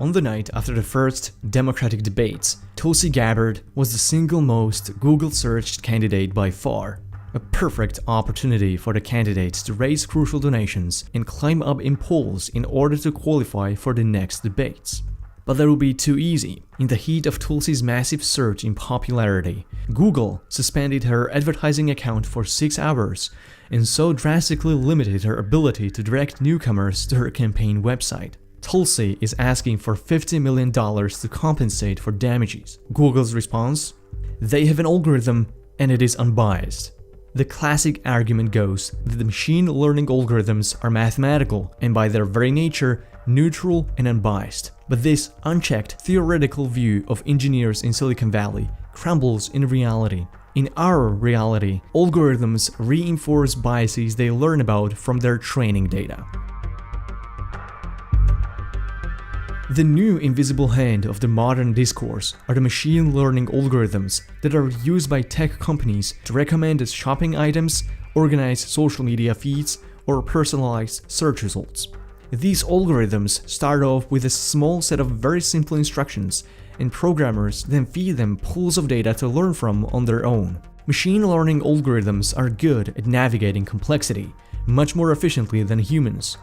On the night after the first Democratic debates, Tulsi Gabbard was the single most Google-searched candidate by far. A perfect opportunity for the candidates to raise crucial donations and climb up in polls in order to qualify for the next debates. But that would be too easy. In the heat of Tulsi's massive surge in popularity, Google suspended her advertising account for 6 hours and so drastically limited her ability to direct newcomers to her campaign website. Tulsi is asking for $50 million to compensate for damages. Google's response? They have an algorithm and it is unbiased. The classic argument goes that the machine learning algorithms are mathematical and by their very nature neutral and unbiased. But this unchecked theoretical view of engineers in Silicon Valley crumbles in reality. In our reality, algorithms reinforce biases they learn about from their training data. The new invisible hand of the modern discourse are the machine learning algorithms that are used by tech companies to recommend shopping items, organize social media feeds, or personalize search results. These algorithms start off with a small set of very simple instructions, and programmers then feed them pools of data to learn from on their own. Machine learning algorithms are good at navigating complexity, much more efficiently than humans.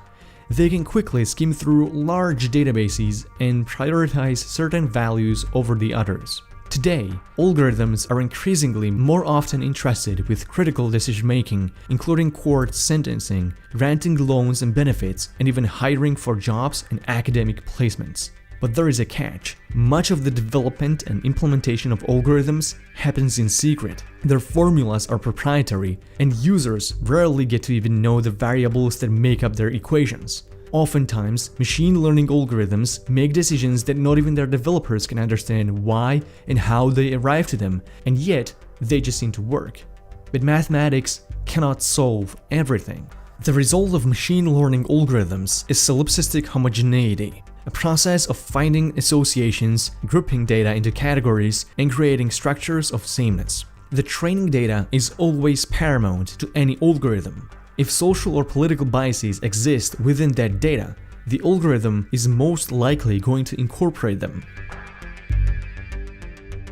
They can quickly skim through large databases and prioritize certain values over the others. Today, algorithms are increasingly more often interested with critical decision-making, including court sentencing, granting loans and benefits, and even hiring for jobs and academic placements. But there is a catch. Much of the development and implementation of algorithms happens in secret. Their formulas are proprietary, and users rarely get to even know the variables that make up their equations. Oftentimes, machine learning algorithms make decisions that not even their developers can understand why and how they arrive to them, and yet they just seem to work. But mathematics cannot solve everything. The result of machine learning algorithms is solipsistic homogeneity, a process of finding associations, grouping data into categories, and creating structures of sameness. The training data is always paramount to any algorithm. If social or political biases exist within that data, the algorithm is most likely going to incorporate them.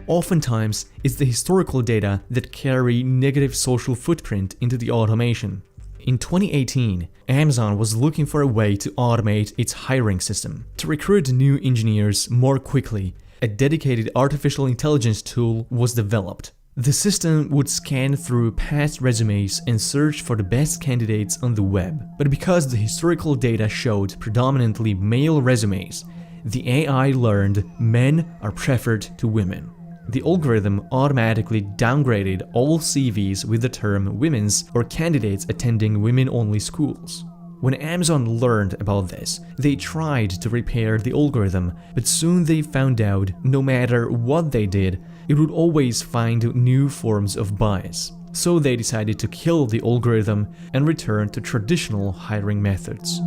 Oftentimes, it's the historical data that carry negative social footprint into the automation. In 2018, Amazon was looking for a way to automate its hiring system. To recruit new engineers more quickly, a dedicated artificial intelligence tool was developed. The system would scan through past resumes and search for the best candidates on the web. But because the historical data showed predominantly male resumes, the AI learned men are preferred to women. The algorithm automatically downgraded all CVs with the term women's or candidates attending women-only schools. When Amazon learned about this, they tried to repair the algorithm, but soon they found out no matter what they did, it would always find new forms of bias. So they decided to kill the algorithm and return to traditional hiring methods.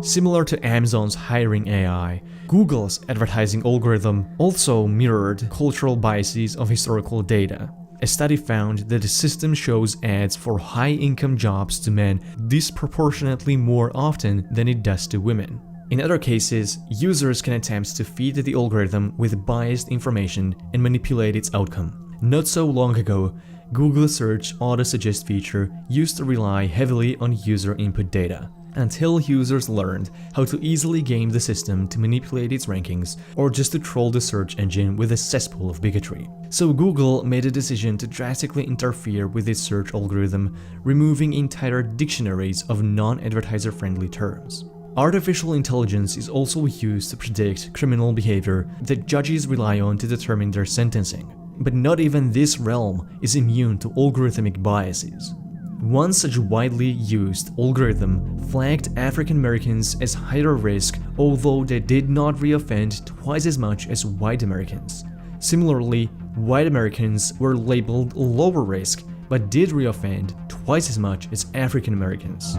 Similar to Amazon's hiring AI, Google's advertising algorithm also mirrored cultural biases of historical data. A study found that the system shows ads for high-income jobs to men disproportionately more often than it does to women. In other cases, users can attempt to feed the algorithm with biased information and manipulate its outcome. Not so long ago, Google's Search Auto-Suggest feature used to rely heavily on user input data, until users learned how to easily game the system to manipulate its rankings or just to troll the search engine with a cesspool of bigotry. So Google made a decision to drastically interfere with its search algorithm, removing entire dictionaries of non-advertiser friendly terms. Artificial intelligence is also used to predict criminal behavior that judges rely on to determine their sentencing. But not even this realm is immune to algorithmic biases. One such widely used algorithm flagged African Americans as higher risk, although they did not reoffend twice as much as white Americans. Similarly, white Americans were labeled lower risk, but did reoffend twice as much as African Americans.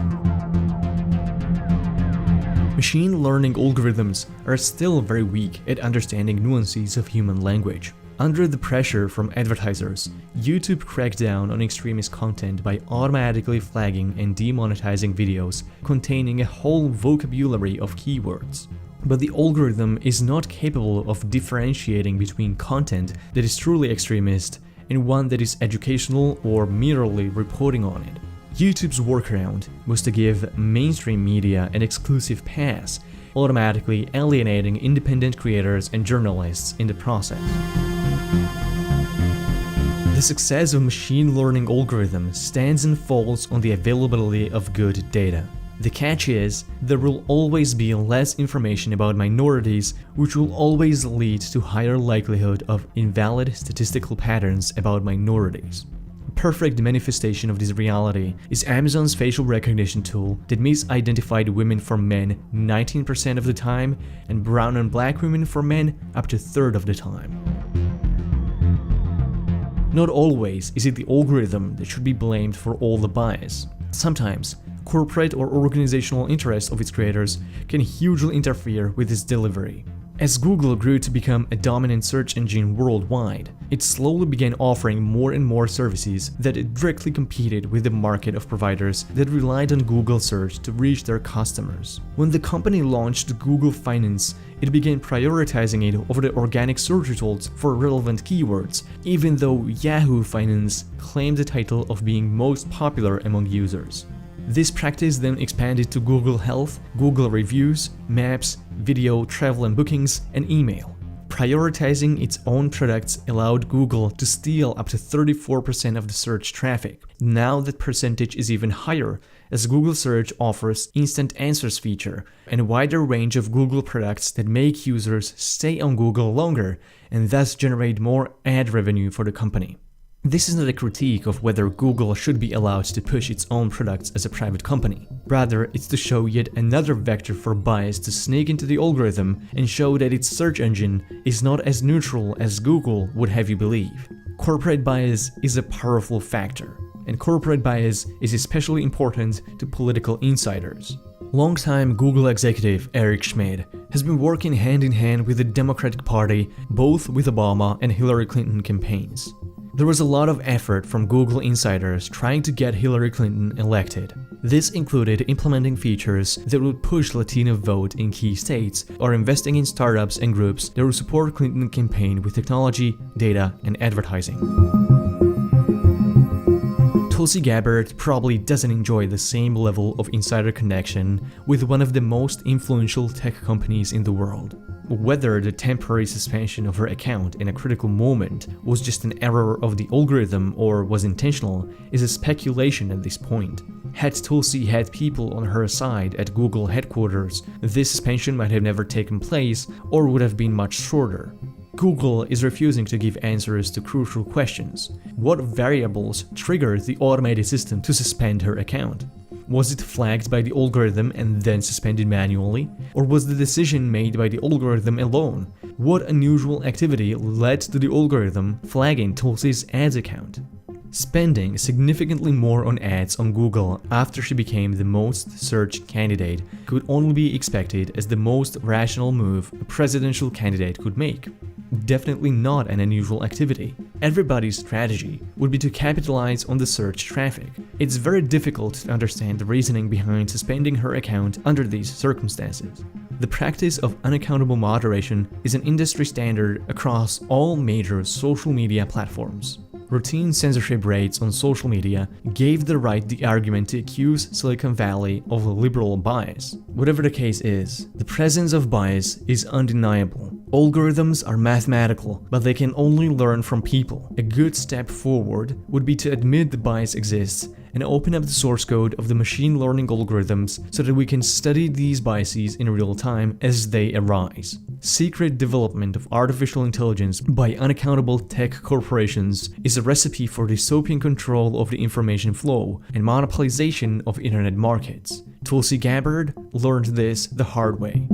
Machine learning algorithms are still very weak at understanding nuances of human language. Under the pressure from advertisers, YouTube cracked down on extremist content by automatically flagging and demonetizing videos containing a whole vocabulary of keywords. But the algorithm is not capable of differentiating between content that is truly extremist and one that is educational or merely reporting on it. YouTube's workaround was to give mainstream media an exclusive pass, automatically alienating independent creators and journalists in the process. The success of machine learning algorithms stands and falls on the availability of good data. The catch is, there will always be less information about minorities, which will always lead to higher likelihood of invalid statistical patterns about minorities. A perfect manifestation of this reality is Amazon's facial recognition tool that misidentified women from men 19% of the time and brown and black women from men up to a third of the time. Not always is it the algorithm that should be blamed for all the bias. Sometimes, corporate or organizational interests of its creators can hugely interfere with its delivery. As Google grew to become a dominant search engine worldwide, it slowly began offering more and more services that directly competed with the market of providers that relied on Google search to reach their customers. When the company launched Google Finance, it began prioritizing it over the organic search results for relevant keywords, even though Yahoo Finance claimed the title of being most popular among users. This practice then expanded to Google Health, Google Reviews, Maps, Video, Travel and Bookings, and Email. Prioritizing its own products allowed Google to steal up to 34% of the search traffic. Now that percentage is even higher, as Google Search offers Instant Answers feature and a wider range of Google products that make users stay on Google longer and thus generate more ad revenue for the company. This is not a critique of whether Google should be allowed to push its own products as a private company. Rather, it's to show yet another vector for bias to sneak into the algorithm and show that its search engine is not as neutral as Google would have you believe. Corporate bias is a powerful factor, and corporate bias is especially important to political insiders. Longtime Google executive Eric Schmidt has been working hand in hand with the Democratic Party, both with Obama and Hillary Clinton campaigns. There was a lot of effort from Google insiders trying to get Hillary Clinton elected. This included implementing features that would push Latino vote in key states, or investing in startups and groups that would support Clinton campaign with technology, data, and advertising. Tulsi Gabbard probably doesn't enjoy the same level of insider connection with one of the most influential tech companies in the world. Whether the temporary suspension of her account in a critical moment was just an error of the algorithm or was intentional is a speculation at this point. Had Tulsi had people on her side at Google headquarters, this suspension might have never taken place or would have been much shorter. Google is refusing to give answers to crucial questions. What variables triggered the automated system to suspend her account? Was it flagged by the algorithm and then suspended manually? Or was the decision made by the algorithm alone? What unusual activity led to the algorithm flagging Tulsi's ads account? Spending significantly more on ads on Google after she became the most searched candidate could only be expected as the most rational move a presidential candidate could make. Definitely not an unusual activity. Everybody's strategy would be to capitalize on the search traffic. It's very difficult to understand the reasoning behind suspending her account under these circumstances. The practice of unaccountable moderation is an industry standard across all major social media platforms. Routine censorship rates on social media gave the right the argument to accuse Silicon Valley of liberal bias. Whatever the case is, the presence of bias is undeniable. Algorithms are mathematical, but they can only learn from people. A good step forward would be to admit the bias exists and open up the source code of the machine learning algorithms so that we can study these biases in real time as they arise. Secret development of artificial intelligence by unaccountable tech corporations is a recipe for dystopian control of the information flow and monopolization of internet markets. Tulsi Gabbard learned this the hard way.